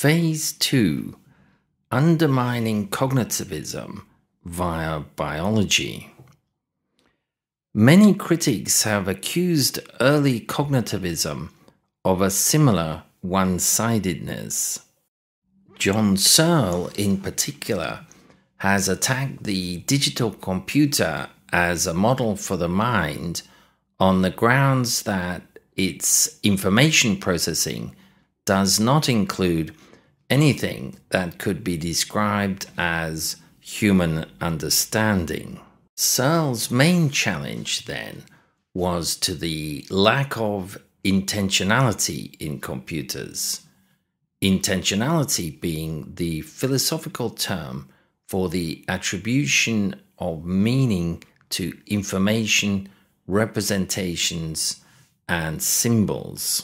Phase 2: Undermining Cognitivism via Biology. Many critics have accused early cognitivism of a similar one-sidedness. John Searle, in particular, has attacked the digital computer as a model for the mind on the grounds that its information processing does not include anything that could be described as human understanding. Searle's main challenge, then, was to the lack of intentionality in computers. Intentionality being the philosophical term for the attribution of meaning to information, representations, and symbols.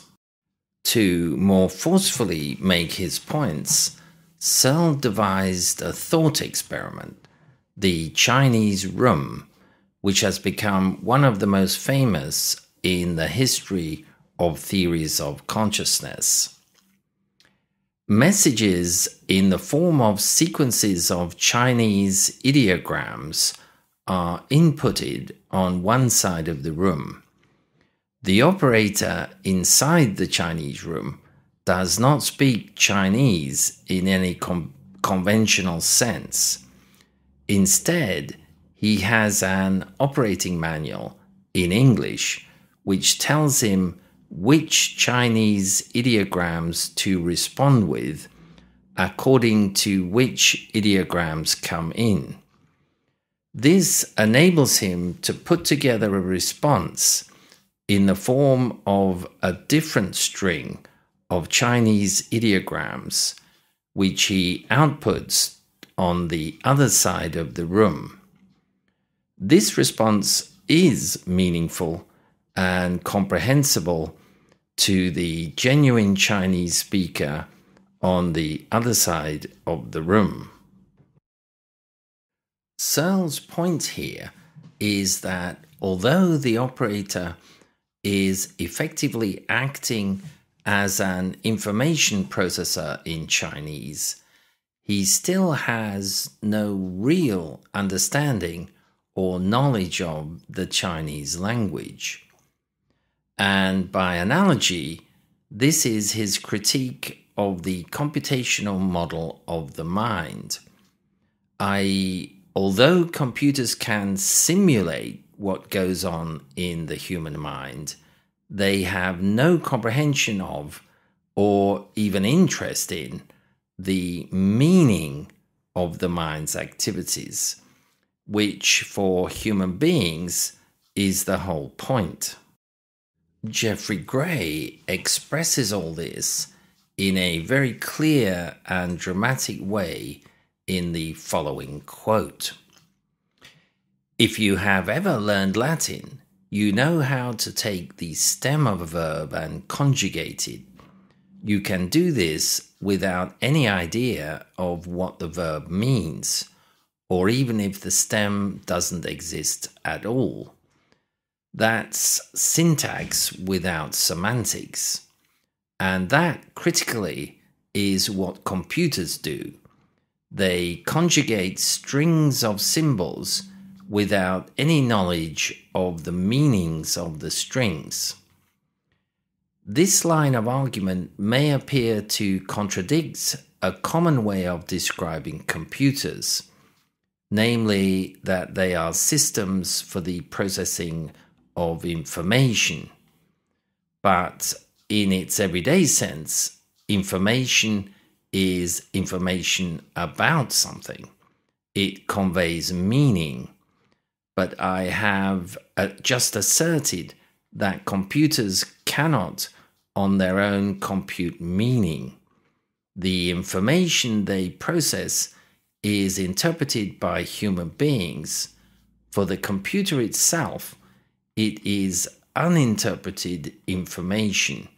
To more forcefully make his points, Searle devised a thought experiment, the Chinese room, which has become one of the most famous in the history of theories of consciousness. Messages in the form of sequences of Chinese ideograms are inputted on one side of the room. The operator inside the Chinese room does not speak Chinese in any conventional sense. Instead, he has an operating manual in English which tells him which Chinese ideograms to respond with according to which ideograms come in. This enables him to put together a response in the form of a different string of Chinese ideograms, which he outputs on the other side of the room. This response is meaningful and comprehensible to the genuine Chinese speaker on the other side of the room. Searle's point here is that although the operator is effectively acting as an information processor in Chinese, he still has no real understanding or knowledge of the Chinese language. And by analogy, this is his critique of the computational model of the mind, i.e., although computers can simulate what goes on in the human mind, they have no comprehension of or even interest in the meaning of the mind's activities, which for human beings is the whole point. Jeffrey Gray expresses all this in a very clear and dramatic way in the following quote. If you have ever learned Latin, you know how to take the stem of a verb and conjugate it. You can do this without any idea of what the verb means, or even if the stem doesn't exist at all. That's syntax without semantics. And that, critically, is what computers do. They conjugate strings of symbols without any knowledge of the meanings of the strings. This line of argument may appear to contradict a common way of describing computers, namely that they are systems for the processing of information. But in its everyday sense, information is information about something. It conveys meaning. But I have just asserted that computers cannot on their own compute meaning. The information they process is interpreted by human beings. For the computer itself, it is uninterpreted information.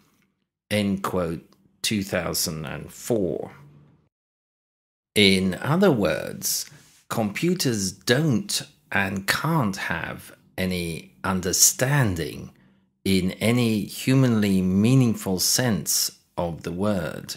End quote, 2004. In other words, computers don't and can't have any understanding in any humanly meaningful sense of the word.